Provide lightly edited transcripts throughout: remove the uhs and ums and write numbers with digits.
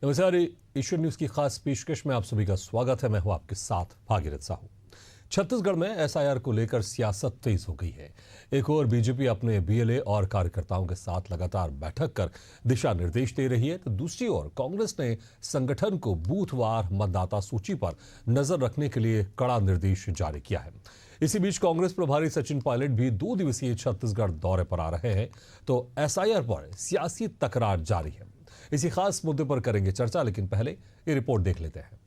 नमस्कार, Asian news की खास पेशकश में आप सभी का स्वागत है। मैं हूं आपके साथ भागीरथ साहू। छत्तीसगढ़ में एसआईआर को लेकर सियासत तेज हो गई है। एक और बीजेपी अपने बीएलए और कार्यकर्ताओं के साथ लगातार बैठक कर दिशा निर्देश दे रही है, तो दूसरी ओर कांग्रेस ने संगठन को बूथवार मतदाता सूची पर नजर रखने के लिए कड़ा निर्देश जारी किया है। इसी बीच कांग्रेस प्रभारी सचिन पायलट भी 2 दिवसीय छत्तीसगढ़ दौरे पर आ रहे हैं, तो एसआईआर पर सियासी तकरार जारी है। इसी खास मुद्दे पर करेंगे चर्चा, लेकिन पहले ये रिपोर्ट देख लेते हैं।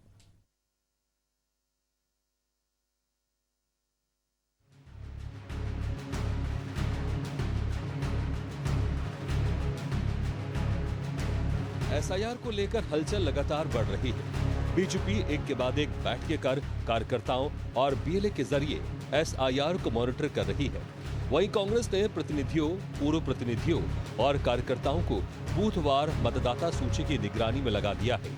एसआईआर को लेकर हलचल लगातार बढ़ रही है। बीजेपी एक के बाद एक बैठकें कर कार्यकर्ताओं और बीएलए के जरिए एसआईआर को मॉनिटर कर रही है। वहीं कांग्रेस ने प्रतिनिधियों, पूर्व प्रतिनिधियों और कार्यकर्ताओं को बूथवार मतदाता सूची की निगरानी में लगा दिया है।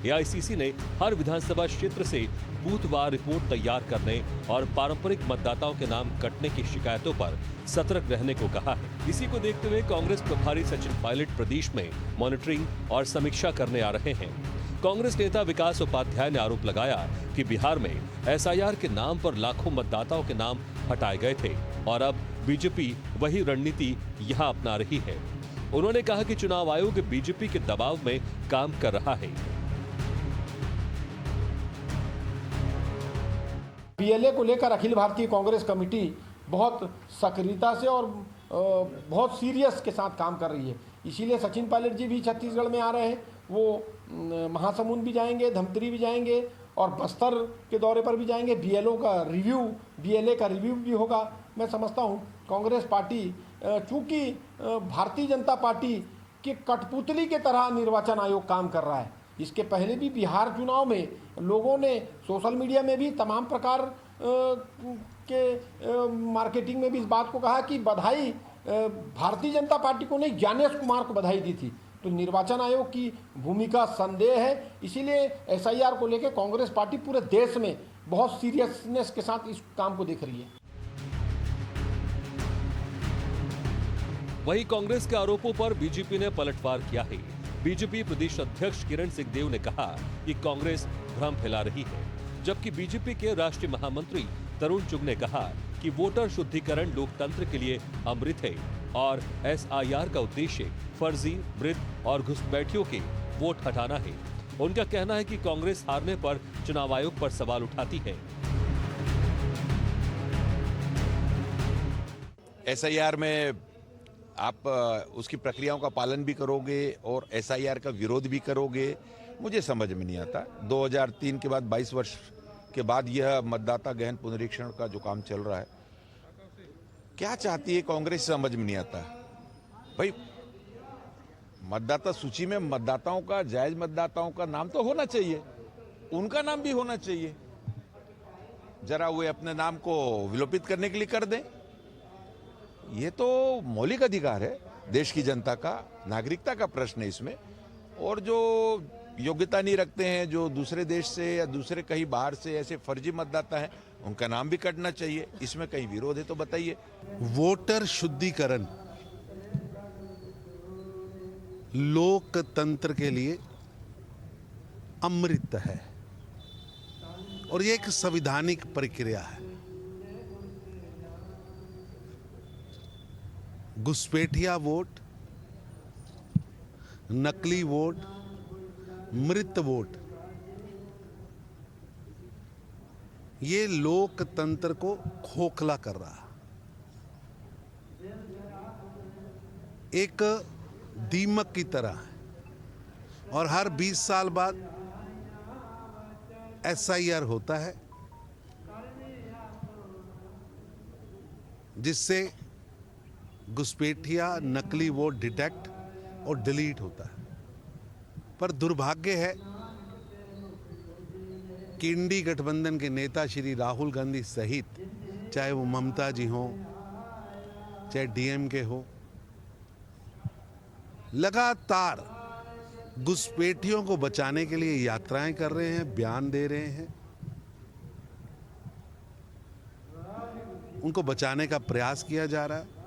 एआईसीसी ने हर विधानसभा क्षेत्र से बूथवार रिपोर्ट तैयार करने और पारंपरिक मतदाताओं के नाम कटने की शिकायतों पर सतर्क रहने को कहा है। इसी को देखते हुए कांग्रेस प्रभारी सचिन पायलट प्रदेश में मॉनिटरिंग और समीक्षा करने आ रहे हैं। कांग्रेस नेता विकास उपाध्याय ने आरोप लगाया कि बिहार में एसआईआर के नाम पर लाखों मतदाताओं के नाम हटाए गए थे और अब बीजेपी वही रणनीति यहां अपना रही है। उन्होंने कहा कि चुनाव आयोग बीजेपी के दबाव में काम कर रहा है। बीएलए को लेकर अखिल भारतीय कांग्रेस कमेटी बहुत सक्रियता से और बहुत सीरियस के साथ काम कर रही है। इसीलिए सचिन पायलट जी भी छत्तीसगढ़ में आ रहे हैं। वो महासमुंद भी जाएंगे, धमतरी भी जाएंगे और बस्तर के दौरे पर भी जाएंगे। बीएलए का रिव्यू भी होगा। मैं समझता हूँ कांग्रेस पार्टी चूंकि भारतीय जनता पार्टी के कठपुतली के तरह निर्वाचन आयोग काम कर रहा है। इसके पहले भी बिहार चुनाव में लोगों ने सोशल मीडिया में भी तमाम प्रकार के मार्केटिंग में भी इस बात को कहा कि बधाई भारतीय जनता पार्टी को नहीं, ज्ञानेश कुमार को बधाई दी थी। तो निर्वाचन आयोग की भूमिका संदेह है। इसीलिए एसआईआर को लेकर कांग्रेस पार्टी पूरे देश में बहुत सीरियसनेस के साथ इस काम को देख रही है। वहीं कांग्रेस के आरोपों पर बीजेपी ने पलटवार किया है। बीजेपी प्रदेश अध्यक्ष किरण सिंहदेव ने कहा कि कांग्रेस भ्रम फैला रही है, जबकि बीजेपी के राष्ट्रीय महामंत्री तरुण चुग ने कहा कि वोटर शुद्धिकरण लोकतंत्र के लिए अमृत है और एसआईआर का उद्देश्य फर्जी, मृत और घुसपैठियों के वोट हटाना है। उनका कहना है कि कांग्रेस हारने पर चुनाव आयोग पर सवाल उठाती है। एसआईआर में आप उसकी प्रक्रियाओं का पालन भी करोगे और एसआईआर का विरोध भी करोगे, मुझे समझ में नहीं आता। 2003 के बाद 22 वर्ष के बाद यह मतदाता गहन पुनरीक्षण का जो काम चल रहा है, क्या चाहती है कांग्रेस, समझ में नहीं आता। भाई, मतदाता सूची में मतदाताओं का, जायज मतदाताओं का नाम तो होना चाहिए, उनका नाम भी होना चाहिए। जरा वे अपने नाम को विलोपित करने के लिए कर दें। ये तो मौलिक अधिकार है देश की जनता का, नागरिकता का प्रश्न है इसमें। और जो योग्यता नहीं रखते हैं, जो दूसरे देश से या दूसरे कहीं बाहर से ऐसे फर्जी मतदाता हैं, उनका नाम भी कटना चाहिए। इसमें कहीं विरोध है तो बताइए। वोटर शुद्धिकरण लोकतंत्र के लिए अमृत है और ये एक संवैधानिक प्रक्रिया है। घुसपैठिया वोट, नकली वोट, मृत वोट, ये लोकतंत्र को खोखला कर रहा है। एक दीमक की तरह है और हर 20 साल बाद एसआईआर होता है, जिससे घुसपैठिया, नकली वोट डिटेक्ट और डिलीट होता है। पर दुर्भाग्य है कि इंडी गठबंधन के नेता श्री राहुल गांधी सहित, चाहे वो ममता जी हो, चाहे डीएमके हो, लगातार घुसपैठियों को बचाने के लिए यात्राएं कर रहे हैं, बयान दे रहे हैं, उनको बचाने का प्रयास किया जा रहा है।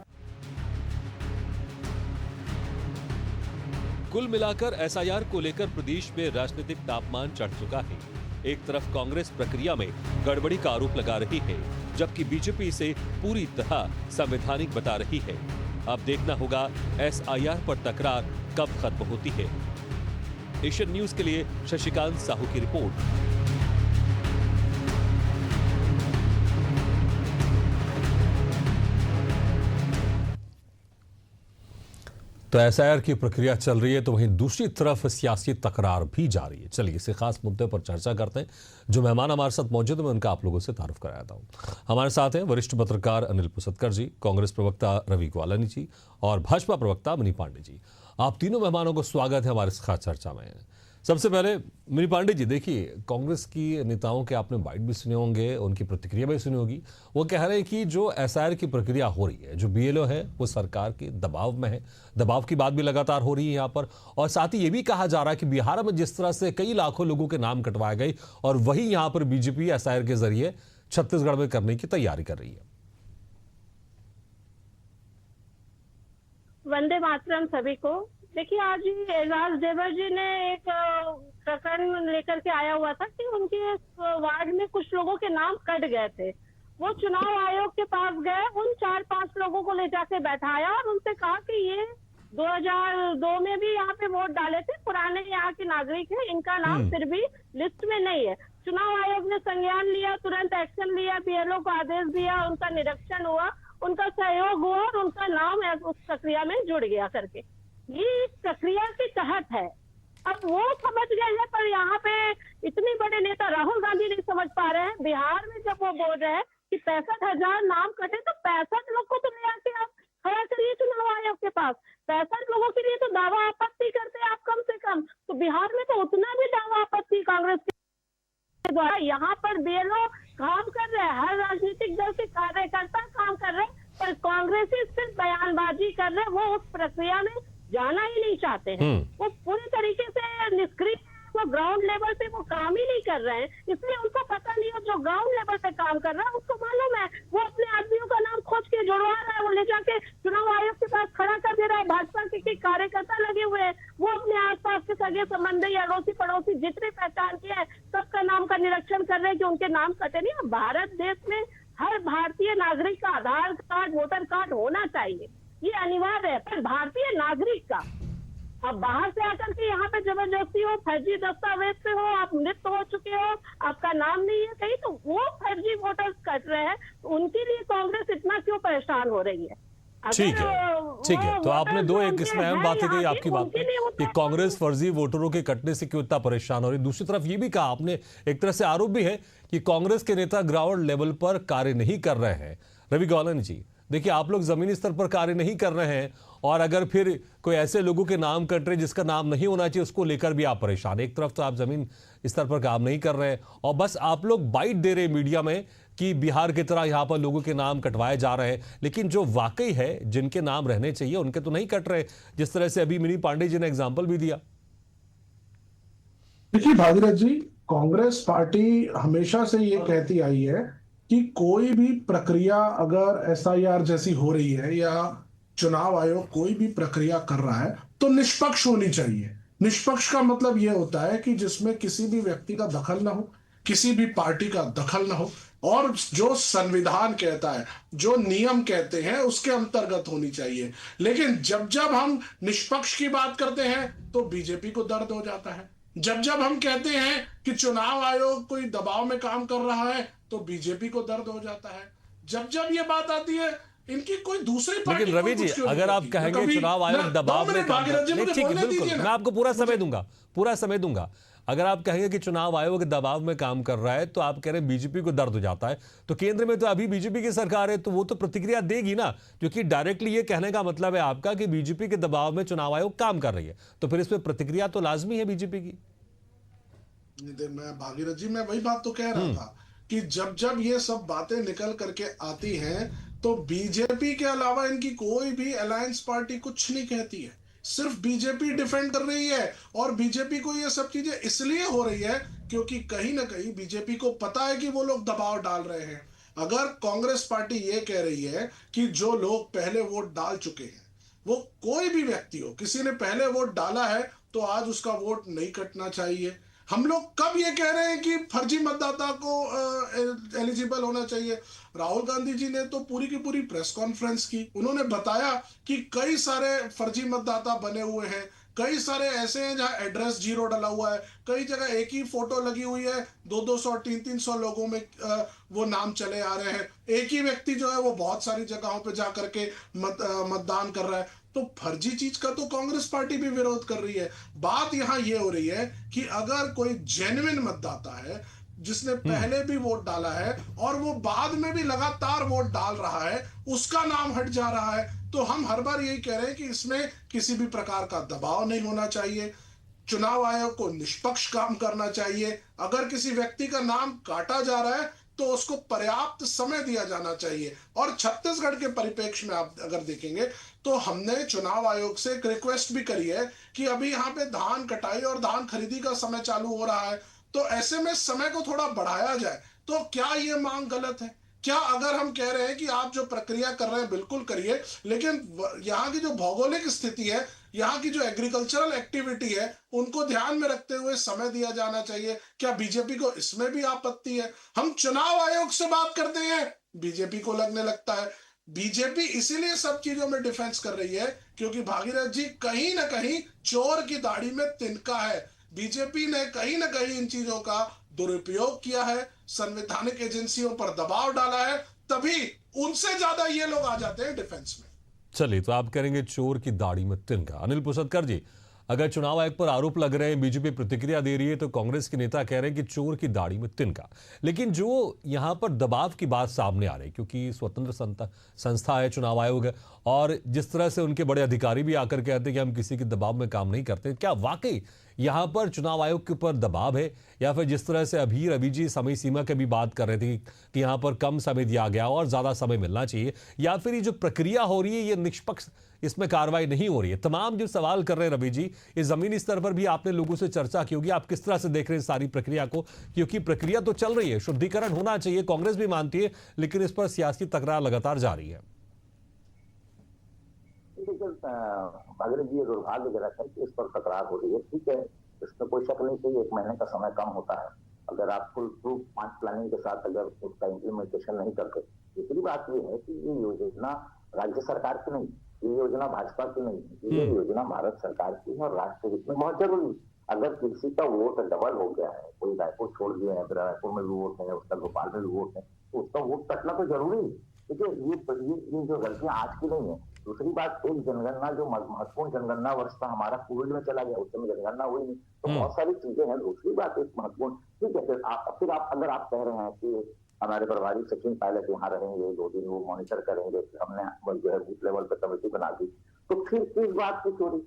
कुल मिलाकर एसआईआर को लेकर प्रदेश में राजनीतिक तापमान चढ़ चुका है। एक तरफ कांग्रेस प्रक्रिया में गड़बड़ी का आरोप लगा रही है, जबकि बीजेपी इसे पूरी तरह संवैधानिक बता रही है। अब देखना होगा एसआईआर पर तकरार कब खत्म होती है। एशियन न्यूज के लिए शशिकांत साहू की रिपोर्ट। तो एसआईआर की प्रक्रिया चल रही है, तो वहीं दूसरी तरफ सियासी तकरार भी जारी है। चलिए इसी खास मुद्दे पर चर्चा करते हैं। जो मेहमान हमारे साथ मौजूद है, मैं उनका आप लोगों से तारुफ कराता हूं। हमारे साथ हैं वरिष्ठ पत्रकार अनिल पुसतकर जी, कांग्रेस प्रवक्ता रवि ग्वालानी जी और भाजपा प्रवक्ता मनी पांडे जी। आप तीनों मेहमानों को स्वागत है हमारे इस खास चर्चा में। सबसे पहले मनी पांडे जी, देखिए कांग्रेस की नेताओं के आपने बाइट भी सुने होंगे, उनकी प्रतिक्रिया भी सुनी होगी। वो कह रहे हैं कि जो एसआईआर की प्रक्रिया हो रही है, जो बीएलओ है वो सरकार के दबाव में है। दबाव की बात भी लगातार हो रही है यहाँ पर, और साथ ही ये भी कहा जा रहा है कि बिहार में जिस तरह से कई लाखों लोगों के नाम कटवाए गए, और वही यहाँ पर बीजेपी एसआईआर के जरिए छत्तीसगढ़ में करने की तैयारी कर रही है। वंदे मातरम सभी को। देखिए, आज एजाज देवर जी ने एक प्रकरण लेकर के आया हुआ था कि उनके वार्ड में कुछ लोगों के नाम कट गए थे। वो चुनाव आयोग के पास गए, उन 4-5 लोगों को ले जाके बैठाया और उनसे कहा कि ये 2002 में भी यहाँ पे वोट डाले थे, पुराने यहाँ के नागरिक हैं, इनका नाम फिर भी लिस्ट में नहीं है। चुनाव आयोग ने संज्ञान लिया, तुरंत एक्शन लिया, बीएलओ को आदेश दिया, उनका निरीक्षण हुआ, उनका सहयोग हुआ और उनका नाम उस प्रक्रिया में जुड़ गया करके। ये प्रक्रिया के तहत है। अब वो समझ गए हैं, पर यहाँ पे इतने बड़े नेता राहुल गांधी नहीं समझ पा रहे हैं। बिहार में जब वो बोल रहे हैं कि 65,000 नाम कटे, तो 65 लोग को तो ले आके आप खड़ा करिए चुनाव आयोग के पास। 65 लोगों के लिए तो दावा आपत्ति करते हैं आप कम से कम। तो बिहार में तो उतना भी दावा आपत्ति कांग्रेस के द्वारा यहाँ पर बीएलओ काम कर रहे हैं, हर राजनीतिक दल के कार्यकर्ता काम कर रहे हैं, पर कांग्रेसी सिर्फ बयानबाजी कर रहे हैं। वो उस प्रक्रिया में जाना ही नहीं चाहते हैं। वो पूरी तरीके से निष्क्रिय, वो ग्राउंड लेवल पे वो काम ही नहीं कर रहे हैं, इसलिए उनको पता नहीं है। जो ग्राउंड लेवल पे काम कर रहा है उसको मालूम है, वो अपने आदमियों का नाम खोज के जुड़वा रहा है, वो ले जाके चुनाव आयोग के पास खड़ा कर दे रहा है। भाजपा के कार्यकर्ता लगे हुए हैं, वो अपने आसपास के सगे संबंधी, अड़ोसी पड़ोसी जितने पहचान के हैं सबका नाम का निरीक्षण कर रहे हैं कि उनके नाम कटे नहीं। भारत देश में हर भारतीय नागरिक का आधार कार्ड, वोटर कार्ड होना चाहिए, ये अनिवार्य है। पर भारतीय नागरिक का अब बाहर से आकर के यहाँ पे जबरदस्ती हो, फर्जी दस्तावेज पे हो, आप मृत हो चुके हो, आपका नाम नहीं है कहीं, तो वो फर्जी वोटर्स कट रहे हैं। तो उनके लिए कांग्रेस इतना क्यों परेशान हो रही है? ठीक है। तो आपने दो एक इसमें अहम बातें कही आपकी बात में कि कांग्रेस फर्जी वोटरों के कटने से क्यों इतना परेशान हो रही है। दूसरी तरफ ये भी कहा आपने, एक तरह से आरोप भी है कि कांग्रेस के नेता ग्राउंड लेवल पर कार्य नहीं कर रहे हैं। रवि ग्वालानी जी, देखिए आप लोग जमीनी स्तर पर कार्य नहीं कर रहे हैं, और अगर फिर कोई ऐसे लोगों के नाम कट रहे जिसका नाम नहीं होना चाहिए, उसको लेकर भी आप परेशान। एक तरफ तो आप जमीन स्तर पर काम नहीं कर रहे हैं, और बस आप लोग बाइट दे रहे हैं मीडिया में कि बिहार की तरह यहां पर लोगों के नाम कटवाए जा रहे हैं, लेकिन जो वाकई है जिनके नाम रहने चाहिए उनके तो नहीं कट रहे, जिस तरह से अभी मनी पांडे जी ने एग्जाम्पल भी दिया। देखिए भागीरथ जी, कांग्रेस पार्टी हमेशा से ये कहती आई है कि कोई भी प्रक्रिया अगर एसआईआर जैसी हो रही है या चुनाव आयोग कोई भी प्रक्रिया कर रहा है तो निष्पक्ष होनी चाहिए। निष्पक्ष का मतलब यह होता है कि जिसमें किसी भी व्यक्ति का दखल ना हो, किसी भी पार्टी का दखल ना हो, और जो संविधान कहता है, जो नियम कहते हैं उसके अंतर्गत होनी चाहिए। लेकिन जब जब हम निष्पक्ष की बात करते हैं तो बीजेपी को दर्द हो जाता है। जब जब हम कहते हैं कि चुनाव आयोग कोई दबाव में काम कर रहा है तो बीजेपी को दर्द हो जाता है। जब जब ये बात आती है इनकी कोई दूसरी पार्टी। लेकिन रवि जी, अगर आप कहेंगे चुनाव आयोग दबाव में काम कर, ठीक है, बिल्कुल, मैं आपको पूरा समय दूंगा। अगर आप कहेंगे कि चुनाव आयोग दबाव में काम कर रहा है, तो आप कह रहे हैं बीजेपी को दर्द हो जाता है, तो केंद्र में तो अभी बीजेपी की सरकार है, तो वो तो प्रतिक्रिया देगी ना, क्योंकि डायरेक्टली ये कहने का मतलब है आपका कि बीजेपी के दबाव में चुनाव आयोग काम कर रही है, तो फिर इसमें प्रतिक्रिया तो लाजमी है बीजेपी की। मैं भागीरथ जी, मैं वही बात तो कह रहा था कि जब जब ये सब बातें निकल करके आती हैं तो बीजेपी के अलावा इनकी कोई भी अलायंस पार्टी कुछ नहीं कहती है, सिर्फ बीजेपी डिफेंड कर रही है। और बीजेपी को ये सब चीजें इसलिए हो रही है क्योंकि कहीं ना कहीं बीजेपी को पता है कि वो लोग दबाव डाल रहे हैं। अगर कांग्रेस पार्टी ये कह रही है कि जो लोग पहले वोट डाल चुके हैं वो कोई भी व्यक्ति हो, किसी ने पहले वोट डाला है तो आज उसका वोट नहीं कटना चाहिए। हम लोग कब ये कह रहे हैं कि फर्जी मतदाता को एलिजिबल होना चाहिए? राहुल गांधी जी ने तो पूरी की पूरी प्रेस कॉन्फ्रेंस की, उन्होंने बताया कि कई सारे फर्जी मतदाता बने हुए हैं, कई सारे ऐसे हैं जहां एड्रेस जीरो डला हुआ है, कई जगह एक ही फोटो लगी हुई है, 200 300 लोगों में वो नाम चले आ रहे हैं, एक ही व्यक्ति जो है वो बहुत सारी जगहों पे जा करके मतदान कर रहा है। तो फर्जी चीज का तो कांग्रेस पार्टी भी विरोध कर रही है। बात यहां ये हो रही है कि अगर कोई जेन्युइन मतदाता है जिसने पहले भी वोट डाला है और वो बाद में भी लगातार वोट डाल रहा है, उसका नाम हट जा रहा है, तो हम हर बार यही कह रहे हैं कि इसमें किसी भी प्रकार का दबाव नहीं होना चाहिए। चुनाव आयोग को निष्पक्ष काम करना चाहिए। अगर किसी व्यक्ति का नाम काटा जा रहा है तो उसको पर्याप्त समय दिया जाना चाहिए। और छत्तीसगढ़ के परिप्रेक्ष्य में आप अगर देखेंगे तो हमने चुनाव आयोग से एक रिक्वेस्ट भी करी है कि अभी यहाँ पे धान कटाई और धान खरीदी का समय चालू हो रहा है, तो ऐसे में समय को थोड़ा बढ़ाया जाए। तो क्या ये मांग गलत है? क्या अगर हम कह रहे हैं कि आप जो प्रक्रिया कर रहे हैं बिल्कुल करिए, लेकिन यहाँ की जो भौगोलिक स्थिति है, यहाँ की जो एग्रीकल्चरल एक्टिविटी है, उनको ध्यान में रखते हुए समय दिया जाना चाहिए। क्या बीजेपी को इसमें भी आपत्ति है? हम चुनाव आयोग से बात करते हैं, बीजेपी को लगने लगता है। बीजेपी इसीलिए सब चीजों में डिफेंस कर रही है क्योंकि भागीरथ जी कहीं ना कहीं चोर की दाढ़ी में तिनका है। बीजेपी ने कहीं ना कहीं इन चीजों का दुरुपयोग किया है, संवैधानिक एजेंसियों पर दबाव डाला है, तभी उनसे ज्यादा ये लोग आ जाते हैं डिफेंस में। चलिए, तो आप करेंगे चोर की दाढ़ी में तिनका। अनिल पुसदकर जी, अगर चुनाव आयोग पर आरोप लग रहे हैं, बीजेपी प्रतिक्रिया दे रही है, तो कांग्रेस के नेता कह रहे हैं कि चोर की दाढ़ी में तिनका। लेकिन जो यहां पर दबाव की बात सामने आ रही है, क्योंकि स्वतंत्र संस्था है चुनाव आयोग, और जिस तरह से उनके बड़े अधिकारी भी आकर कहते हैं कि हम किसी के दबाव में काम नहीं करते, क्या वाकई यहां पर चुनाव आयोग के ऊपर दबाव है, या फिर जिस तरह से अभी रवि जी समय सीमा की भी बात कर रहे थे कि यहां पर कम समय दिया गया और ज्यादा समय मिलना चाहिए, या फिर ये जो प्रक्रिया हो रही है ये निष्पक्ष, इसमें कार्रवाई नहीं हो रही है? तमाम जो सवाल कर रहे हैं रवि जी, इस जमीनी स्तर पर भी आपने लोगों से चर्चा की होगी, आप किस तरह से देख रहे हैं सारी प्रक्रिया को? क्योंकि प्रक्रिया तो चल रही है, शुद्धिकरण होना चाहिए, कांग्रेस भी मानती है, लेकिन इस पर सियासी तकरार लगातार जारी है। भागीरथ जी, ये दुर्भाग्यजनक है कि इस पर तकरार हो रही है। ठीक है, इसमें कोई शक नहीं कि 1 महीने का समय कम होता है अगर आप फुल प्रूफ मास प्लानिंग के साथ अगर उसका इम्प्लीमेंटेशन नहीं करते। दूसरी बात ये है कि ये योजना राज्य सरकार की नहीं, ये योजना भाजपा की नहीं है, ये योजना भारत सरकार की है और राष्ट्र हित में बहुत जरूरी। अगर किसी का वोट डबल हो गया है, कोई रायपुर छोड़ दिया है, रायपुर में भी वोट है, उसका भोपाल में भी वोट है, तो उसका वोट कटना तो जरूरी है। देखिए, ये जो गलतियां आज की नहीं है। दूसरी बात, एक जनगणना जो महत्वपूर्ण जनगणना वर्ष था हमारा कोविड में चला गया, उस समय जनगणना हुई नहीं, तो बहुत सारी चीजें हैं। दूसरी बात एक महत्वपूर्ण, ठीक है, फिर आप अगर आप कह रहे हैं कि हमारे प्रभारी सचिन पायलट यहाँ रहेंगे, 2 दिन वो मॉनिटर करेंगे, फिर हमने जो है बूथ लेवल पर कमेटी बना दी, तो फिर किस बात की चोरी?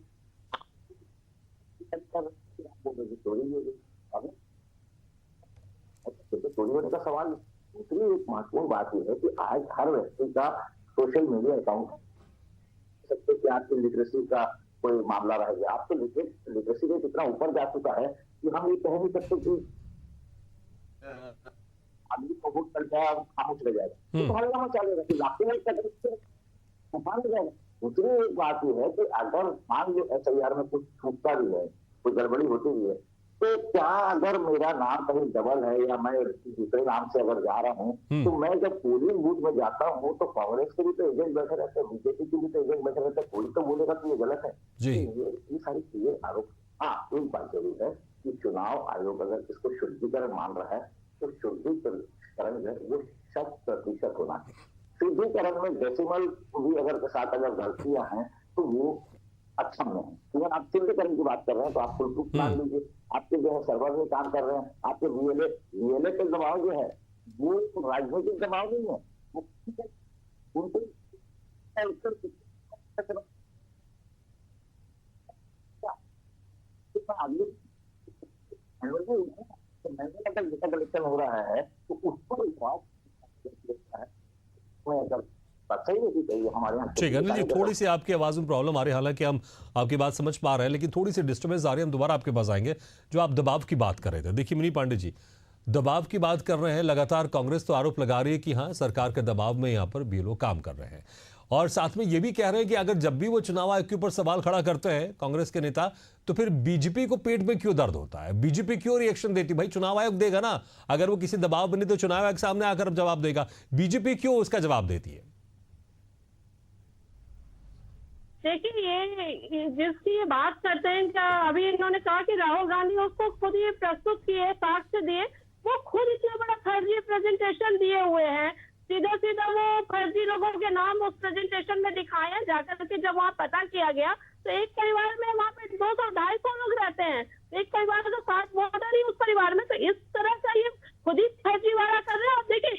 चोरी होने का सवाल। दूसरी एक महत्वपूर्ण बात यह है कि आज हर व्यक्ति का सोशल मीडिया अकाउंट है। सकते कि आपकी लिटरेसी का कोई मामला रह गया, आप तो लिटरेसी रेट इतना ऊपर जा चुका है कि हम ये कह नहीं सकते कि आदमी को वोट कर जाए और खामोश रह जाएगा, तो हल्ला चलेगा कि जाएगा। दूसरी एक बात यह है कि अगर मान लो SIR में कुछ छूटता भी है, कोई गड़बड़ी होती भी है, तो क्या अगर मेरा नाम कहीं डबल है या मैं दूसरे नाम से अगर जा रहा हूँ, तो मैं जब पोलिंग बूथ में जाता हूँ तो कांग्रेस के भी तो एजेंट बैठे रहते हैं, बीजेपी के भी तो एजेंट बैठे रहते हैं, कोई तो बोलेगा कि ये गलत है। ये सारी चीजें आरोप। हाँ, एक बात जरूर है कि चुनाव आयोग अगर इसको शुद्धिकरण मान रहा है तो शुद्धिकरण है वो 100% होना है। शुद्धिकरण में डेसिमल भी अगर के साथ अगर गलतियां हैं तो वो अच्छा नहीं है। अगर आप शुद्धिकरण की बात कर रहे हैं तो आप फुल प्रूफ मान लीजिए, आपके जो है सर्वर में काम कर रहे हैं, आपके VLA के दबाव जो है वो राजनीतिक दबाव नहीं है, उनको कलेक्शन हो रहा है तो उसको ठीक है अनिल जी, थोड़ी सी आपकी आवाज में प्रॉब्लम आ रही है, हालांकि हम आपकी बात समझ पा रहे हैं, लेकिन थोड़ी सी डिस्टर्बेंस आ रही है। हम दोबारा आपके पास आएंगे। जो आप दबाव की बात कर रहे थे, देखिए मिनी पांडे जी दबाव की बात कर रहे हैं, लगातार कांग्रेस तो आरोप लगा रही है कि हाँ सरकार के दबाव में यहाँ पर BLO काम कर रहे हैं, और साथ में ये भी कह रहे हैं कि अगर जब भी वो चुनाव आयोग के ऊपर सवाल खड़ा करते हैं कांग्रेस के नेता, तो फिर बीजेपी को पेट में क्यों दर्द होता है, बीजेपी क्यों रिएक्शन देती? भाई चुनाव आयोग देगा ना, अगर वो किसी दबाव बने तो चुनाव आयोग सामने आकर जवाब देगा, बीजेपी क्यों उसका जवाब देती है? देखिए, ये जिसकी ये बात करते हैं, क्या अभी इन्होंने कहा कि राहुल गांधी उसको खुद ये प्रस्तुत किए, साक्ष्य दिए, वो खुद इतना बड़ा फर्जी प्रेजेंटेशन दिए हुए हैं, सीधा सीधा वो फर्जी लोगों के नाम उस प्रेजेंटेशन में दिखाए हैं। जाकर के जब वहाँ पता किया गया तो एक परिवार में वहाँ पे 200-250 लोग रहते हैं, एक परिवार का 60 वोटर ही उस परिवार में। तो इस तरह का ये खुद ही फर्जीवाड़ा कर रहे हैं। अब देखिए,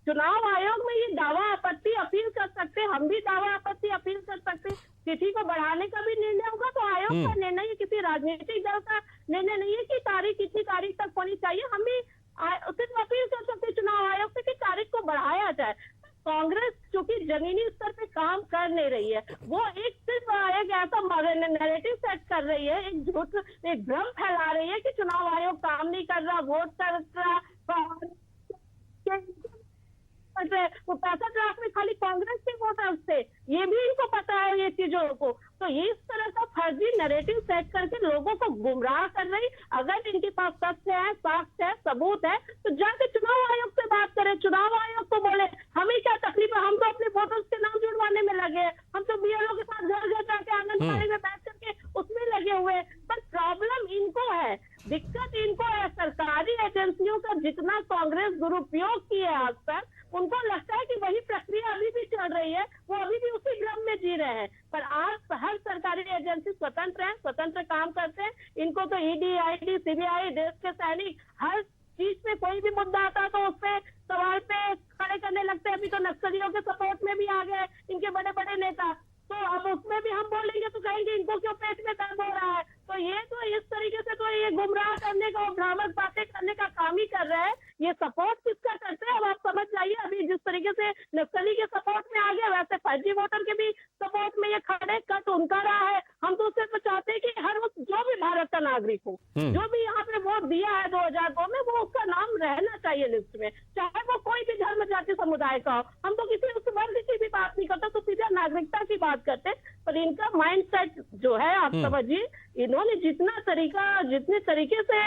चुनाव आयोग में ये दावा आपत्ति अपील कर सकते हैं, हम भी दावा आपत्ति अपील कर सकते हैं। तिथि को बढ़ाने का भी निर्णय होगा तो आयोग का निर्णय है, किसी राजनीतिक दल का निर्णय नहीं है कि तारीख इतनी तारीख तक होनी चाहिए। हम भी सिर्फ अपील कर सकते हैं चुनाव आयोग से कि तारीख को बढ़ाया जाए। कांग्रेस चूंकि जमीनी स्तर पे काम कर नहीं रही है, वो सिर्फ एक ऐसा नैरेटिव सेट कर रही है, एक झूठ, एक भ्रम फैला रही है कि चुनाव आयोग काम नहीं कर रहा, वोट कर रहा, वो 65 लाख में खाली कांग्रेस के वोटर्स थे, ये भी इनको पता है ये चीजों को। तो ये इस तरह का फर्जी नैरेटिव सेट करके लोगों को गुमराह कर रही। अगर इनके पास तथ्य है, साक्ष्य है, सबूत है, तो जाके चुनाव आयोग से बात करें, चुनाव आयोग को बोले हमें क्या तकलीफ है, हम तो अपने वोटर्स के नाम जुड़वाने में लगे, हम तो बीएलओ के साथ घर घर जाके आंगनबाड़ी में बैठ करके उसमें लगे हुए। पर प्रॉब्लम इनको है, दिक्कत इनको है। सरकारी एजेंसियों का जितना कांग्रेस दुरुपयोग किया है आज तक, उनको लगता है कि वही प्रक्रिया अभी भी चल रही है, वो अभी भी उसी भ्रम में जी रहे हैं। पर आज हर सरकारी एजेंसी स्वतंत्र है, स्वतंत्र काम करते हैं। इनको तो ईडी, आईडी, सीबीआई, देश के सैनिक, हर चीज पे कोई भी मुद्दा आता है तो उस पे सवाल पे खड़े करने लगते हैं। अभी तो नक्सलियों के सपोर्ट में भी आ गए इनके बड़े बड़े नेता, तो अब उसमें भी हम बोलेंगे तो कहेंगे इनको क्यों पेट में दर्द हो रहा है। तो ये तो इस तरीके से तो ये गुमराह करने का और भ्रामक बातें करने का काम ही कर रहे हैं। ये सपोर्ट किसका करते हैं अब आप समझ जाइए। अभी जिस तरीके से नक्सली के सपोर्ट में आ गया, वैसे फर्जी वोटर के भी सपोर्ट में ये खड़े कट उनका रहा है। हम तो सिर्फ चाहते हैं कि हर वो जो भी भारत का नागरिक हो, जो भी यहाँ पे वोट दिया है 2002 में, वो उसका नाम रहना चाहिए लिस्ट में, चाहे वो कोई भी धर्म जाति समुदाय का हो। हम तो किसी उस वर्ग की भी बात नहीं करते, तो सीधा नागरिकता की बात करते। पर इनका माइंड सेट जो है आप समझिए, इन्होंने जितने तरीके से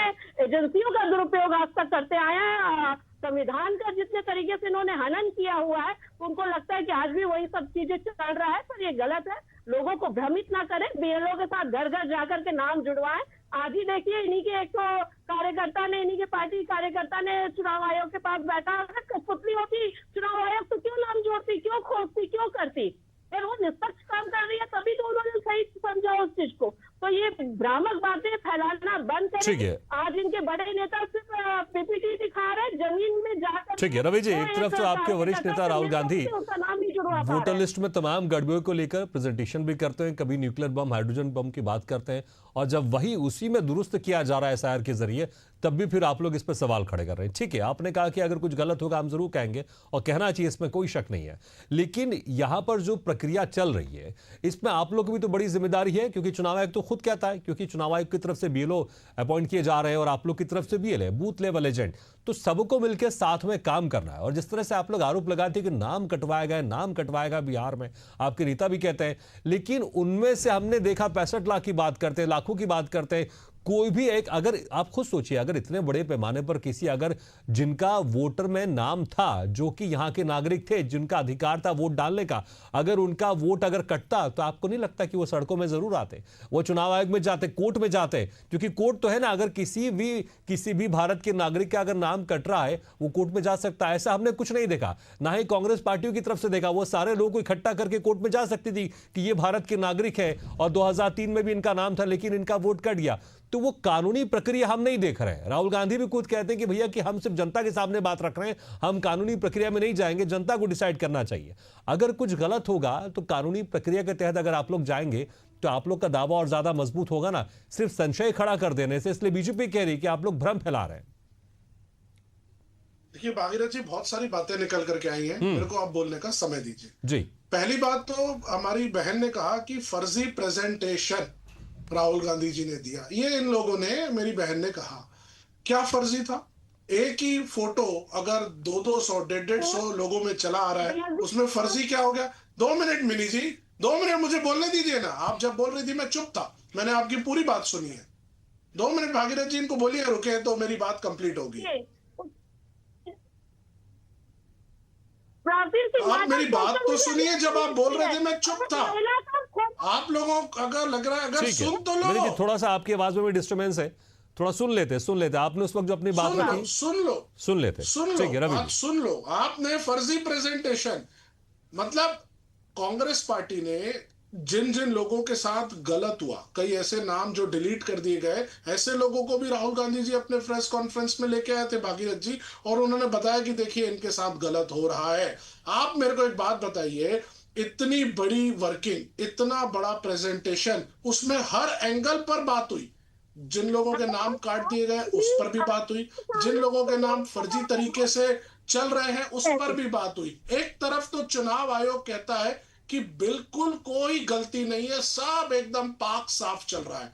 एजेंसियों का दुरुपयोग आज तक करते आए हैं, संविधान का जितने तरीके से इन्होंने हनन किया हुआ है, उनको लगता है कि आज भी वही सब चीजें चल रहा है। पर ये गलत है, लोगों को भ्रमित ना करें, बीएलओ के साथ घर घर जाकर के नाम जुड़वाएं। आज ही देखिए, इन्हीं के एक तो कार्यकर्ता ने, इन्हीं के पार्टी कार्यकर्ता ने चुनाव आयोग के पास बैठा, कठपुतली होती चुनाव आयोग तो क्यों नाम जोड़ती, क्यों खोजती, क्यों करती? फिर वो निष्पक्ष काम कर रही है, तभी तो उन्होंने सही समझा उस चीज को। तो ये भ्रामक बातें फैलाना बंद करें। आज इनके बड़े नेता सिर्फ पीपीटी दिखा रहे, जमीन में जाकर। ठीक है रवि जी, एक तरफ तो आपके वरिष्ठ नेता राहुल गांधी वोटर लिस्ट में तमाम गड़बड़ियों को लेकर प्रेजेंटेशन भी करते हैं, कभी न्यूक्लियर बम, हाइड्रोजन बम की बात करते हैं, और जब वही उसी में दुरुस्त किया जा रहा है एसआईआर के जरिए, तब भी फिर आप लोग इस पर सवाल खड़े कर रहे हैं। ठीक है, आपने कहा कि अगर कुछ गलत होगा हम जरूर कहेंगे, और कहना चाहिए, इसमें कोई शक नहीं है। लेकिन यहां पर जो प्रक्रिया चल रही है, इसमें आप लोग की भी तो बड़ी जिम्मेदारी है, क्योंकि चुनाव आयोग तो खुद कहता है, क्योंकि चुनाव आयोग की तरफ से बीएलओ अपॉइंट किए जा रहे हैं और आप लोग की तरफ से बीएलए, बूथ लेवल एजेंट, तो सबको मिलकर साथ में काम करना है। और जिस तरह से आप लोग आरोप लगाते हैं कि नाम कटवाएगा बिहार में, आपके नेता भी कहते हैं, लेकिन उनमें से हमने देखा 65 लाख की बात करते हैं, लाखों की बात करते हैं, कोई भी एक, अगर आप खुद सोचिए, अगर इतने बड़े पैमाने पर किसी, अगर जिनका वोटर में नाम था, जो कि यहाँ के नागरिक थे, जिनका अधिकार था वोट डालने का, अगर उनका वोट अगर कटता, तो आपको नहीं लगता कि वो सड़कों में जरूर आते, वो चुनाव आयोग में जाते, कोर्ट में जाते? क्योंकि कोर्ट तो है ना, अगर किसी भी भारत के नागरिक का अगर नाम कट रहा है, वो कोर्ट में जा सकता है। ऐसा हमने कुछ नहीं देखा, ना ही कांग्रेस पार्टियों की तरफ से देखा। वो सारे लोगों को इकट्ठा करके कोर्ट में जा सकती थी कि ये भारत के नागरिक है, और 2003 में भी इनका नाम था, लेकिन इनका वोट कट गया। तो वो कानूनी प्रक्रिया हम नहीं देख रहे हैं। राहुल गांधी भी खुद कहते हैं कि भैया कि हम सिर्फ जनता के सामने बात रख रहे हैं, हम कानूनी प्रक्रिया में नहीं जाएंगे, जनता को डिसाइड करना चाहिए। अगर कुछ गलत होगा तो कानूनी प्रक्रिया के तहत अगर आप लोग जाएंगे तो आप लोग का दावा और ज्यादा मजबूत होगा ना, सिर्फ संशय खड़ा कर देने से। इसलिए बीजेपी कह रही कि आप लोग भ्रम फैला रहे हैं। देखिए भागीरथ जी, बहुत सारी बातें निकल करके आई हैं, मेरे को आप बोलने का समय दीजिए जी। पहली बात तो हमारी बहन ने कहा कि फर्जी प्रेजेंटेशन राहुल गांधी जी ने दिया। ये इन लोगों ने, मेरी बहन ने कहा, क्या फर्जी था? एक ही फोटो अगर 200-150 लोगों में चला आ रहा है, उसमें फर्जी क्या हो गया? 2 मिनट मिनी जी, 2 मिनट मुझे बोलने दीजिए ना। आप जब बोल रही थी मैं चुप था, मैंने आपकी पूरी बात सुनी है। 2 मिनट भागीरथ जी इनको बोलिए रुके तो मेरी बात कंप्लीट होगी। आप मेरी बात तो सुनिए, जब आप बोल रहे थे मैं चुप था। आप लोगों को अगर लग रहा है अगर सुन तो लो। देखिए थोड़ा सा आपकी आवाज में भी डिस्टर्बेंस है, थोड़ा सुन लेते। आपने उस वक्त जो अपनी बात रखी सुन लेते। ठीक है रवि, सुन लो। आपने फर्जी प्रेजेंटेशन, मतलब कांग्रेस पार्टी ने जिन जिन लोगों के साथ गलत हुआ, कई ऐसे नाम जो डिलीट कर दिए गए, ऐसे लोगों को भी राहुल गांधी जी अपने प्रेस कॉन्फ्रेंस में लेके आए थे भागीरथ जी, और उन्होंने बताया कि देखिए इनके साथ गलत हो रहा है। आप मेरे को एक बात बताइए, इतनी बड़ी वर्किंग, इतना बड़ा प्रेजेंटेशन, उसमें हर एंगल पर बात हुई। जिन लोगों के नाम काट दिए गए उस पर भी बात हुई, जिन लोगों के नाम फर्जी तरीके से चल रहे हैं उस पर भी बात हुई। एक तरफ तो चुनाव आयोग कहता है कि बिल्कुल कोई गलती नहीं है, सब एकदम पाक साफ चल रहा है।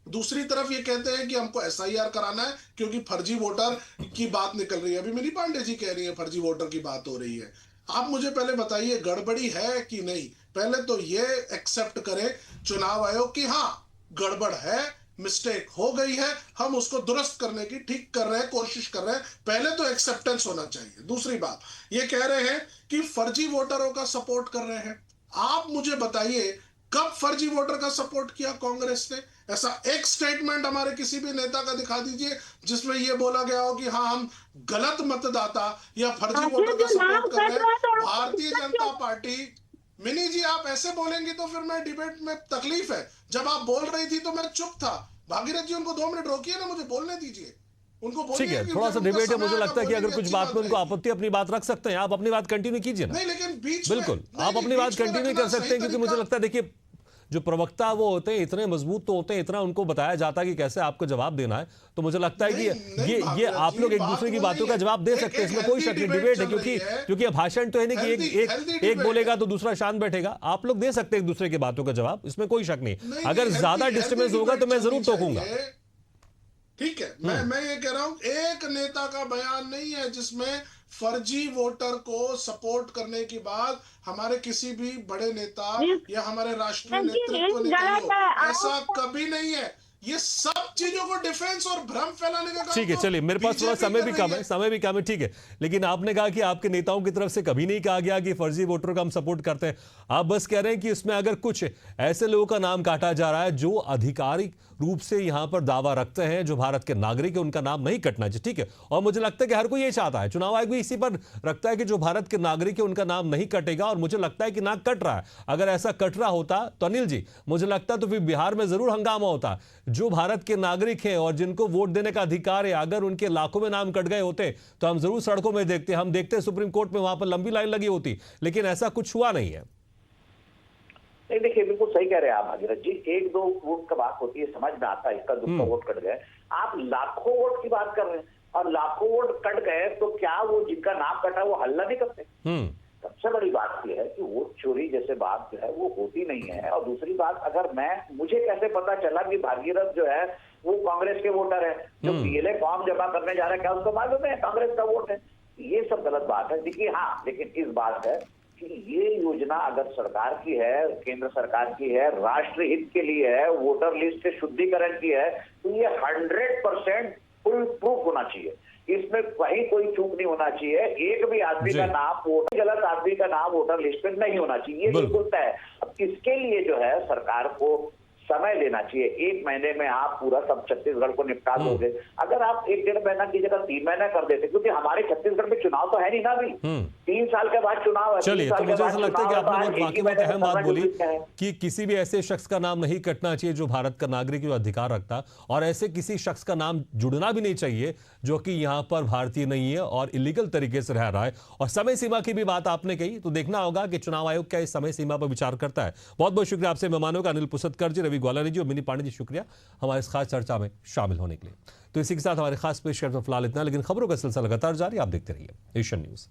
दूसरी तरफ ये कहते हैं कि हमको एसआईआर कराना है क्योंकि फर्जी वोटर की बात निकल रही है। अभी मेरी पांडे जी कह रही है फर्जी वोटर की बात हो रही है। आप मुझे पहले बताइए गड़बड़ी है कि नहीं। पहले तो ये एक्सेप्ट करें चुनाव आयोग की हाँ गड़बड़ है, मिस्टेक हो गई है, हम उसको दुरुस्त करने की ठीक कर रहे हैं, कोशिश कर रहे हैं। पहले तो एक्सेप्टेंस होना चाहिए। दूसरी बात ये कह रहे हैं कि फर्जी वोटरों का सपोर्ट कर रहे हैं। आप मुझे बताइए कब फर्जी वोटर का सपोर्ट किया कांग्रेस ने? ऐसा एक स्टेटमेंट हमारे किसी भी नेता का दिखा दीजिए जिसमें यह बोला गया हो कि हाँ हम गलत मतदाता या फर्जी वोटर का सपोर्ट कर रहे हैं। भारतीय जनता पार्टी, मिनी जी आप ऐसे बोलेंगे तो फिर मैं डिबेट में तकलीफ है। जब आप बोल रही थी तो मैं चुप था। भागीरथ जी उनको 2 मिनट रोकिए ना, मुझे बोलने दीजिए। उनको ठीक है, थोड़ा सा डिबेट है। मुझे लगता है कि अगर कुछ बात में उनको आपत्ति, अपनी बात रख सकते हैं। आप अपनी बात कंटिन्यू कीजिए ना। नहीं लेकिन बीच बिल्कुल आप अपनी बात कंटिन्यू कर सकते हैं, क्योंकि मुझे लगता है देखिए जो प्रवक्ता वो होते हैं इतने मजबूत तो होते हैं, इतना उनको बताया जाता है कि कैसे आपको जवाब देना है। तो मुझे लगता है कि ये आप लोग एक दूसरे की बातों का जवाब दे सकते हैं, इसमें कोई शक नहीं। डिबेट है क्योंकि भाषण तो है नहीं कि एक बोलेगा तो दूसरा शांत बैठेगा। आप लोग दे सकते हैं एक दूसरे की बातों का जवाब, इसमें कोई शक नहीं। अगर ज्यादा डिस्टर्बेंस होगा तो मैं जरूर टोकूंगा। ठीक है, मैं ये कह रहा हूं एक नेता का बयान नहीं है जिसमें फर्जी वोटर को सपोर्ट करने की बात हमारे किसी भी बड़े नेता या हमारे राष्ट्रीय नेतृत्व ने कही हो। ऐसा कभी नहीं है। ये सब चीजों को डिफेंस और भ्रम फैलाने का काम। ठीक है, चलिए मेरे पास थोड़ा समय भी कम है, ठीक है। लेकिन आपने कहा कि आपके नेताओं की तरफ से कभी नहीं कहा गया कि फर्जी वोटरों का हम सपोर्ट करते हैं। आप बस कह रहे हैं कि इसमें अगर कुछ ऐसे लोगों का नाम काटा जा रहा है जो आधिकारिक रूप से यहां पर दावा रखते हैं, जो भारत के नागरिक है, उनका नाम नहीं कटना चाहिए। ठीक है, और मुझे लगता है कि हर कोई ये चाहता है, चुनाव आयोग भी इसी पर रखता है कि जो भारत के नागरिक है उनका नाम नहीं कटेगा। और मुझे लगता है कि ना कट रहा है। अगर ऐसा कट रहा होता तो अनिल जी मुझे लगता तो फिर बिहार में जरूर हंगामा होता। जो भारत के नागरिक हैं और जिनको वोट देने का अधिकार है, अगर उनके लाखों में नाम कट गए होते तो हम जरूर सड़कों में देखते, हम देखते सुप्रीम कोर्ट में वहां पर लंबी लाइन लगी होती। लेकिन ऐसा कुछ हुआ नहीं है। नहीं देखिए बिल्कुल सही कह रहे हैं आप भागीरथ जी। 1-2 वोट का बात होती है, समझ में आता है, इसका दुख वोट कट गए। आप लाखों वोट की बात कर रहे हैं और लाखों वोट कट गए तो क्या वो जिनका नाम कटा वो हल्ला नहीं करते? सबसे बड़ी बात यह है कि वोट चोरी जैसे बात जो है वो होती नहीं है। और दूसरी बात, अगर मुझे कैसे पता चला कि भागीरथ जो है वो कांग्रेस के वोटर है, जो पीएलए फॉर्म जमा करने जा रहा है, क्या उसको मालूम है कांग्रेस का वोट है? ये सब गलत बात है। देखिए हाँ, लेकिन इस बात है कि ये योजना अगर सरकार की है, केंद्र सरकार की है, राष्ट्र हित के लिए है, वोटर लिस्ट के शुद्धिकरण की है, तो ये 100% फुल प्रूफ होना चाहिए। इसमें कहीं कोई चूक नहीं होना चाहिए। एक भी आदमी का नाम, गलत आदमी का नाम वोटर लिस्ट में नहीं होना चाहिए, ये बिल्कुल तय है। अब इसके लिए जो है सरकार को समय लेना चाहिए। 1 महीने में आप पूरा सब छत्तीसगढ़ को निपटा दोगे। अगर आप 1-1.5 महीना की जगह 3 महीना कर देते, क्योंकि हमारे छत्तीसगढ़ में चुनाव तो है नहीं ना अभी, 3 साल के बाद चुनाव है। चलिए, तो मुझे ऐसा लगता है कि आपने बहुत वाकई में अहम बात बोली कि किसी भी ऐसे शख्स का नाम नहीं कटना चाहिए जो भारत का नागरिक जो अधिकार रखता, और ऐसे किसी शख्स का नाम जुड़ना भी नहीं चाहिए जो कि यहाँ पर भारतीय नहीं है और इलीगल तरीके से रह रहा है। और समय सीमा की भी बात आपने कही, तो देखना होगा कि चुनाव आयोग क्या इस समय सीमा पर विचार करता है। बहुत बहुत शुक्रिया आपसे मेहमानों का, अनिल पुसतकर जी, रवि ग्वालानी जी और मिनी पांडे जी, शुक्रिया हमारे इस खास चर्चा में शामिल होने के लिए। तो इसी के साथ हमारे खास पेशकश में फिलहाल इतना, लेकिन खबरों का सिलसिला लगातार जारी, आप देखते रहिए एशियन न्यूज।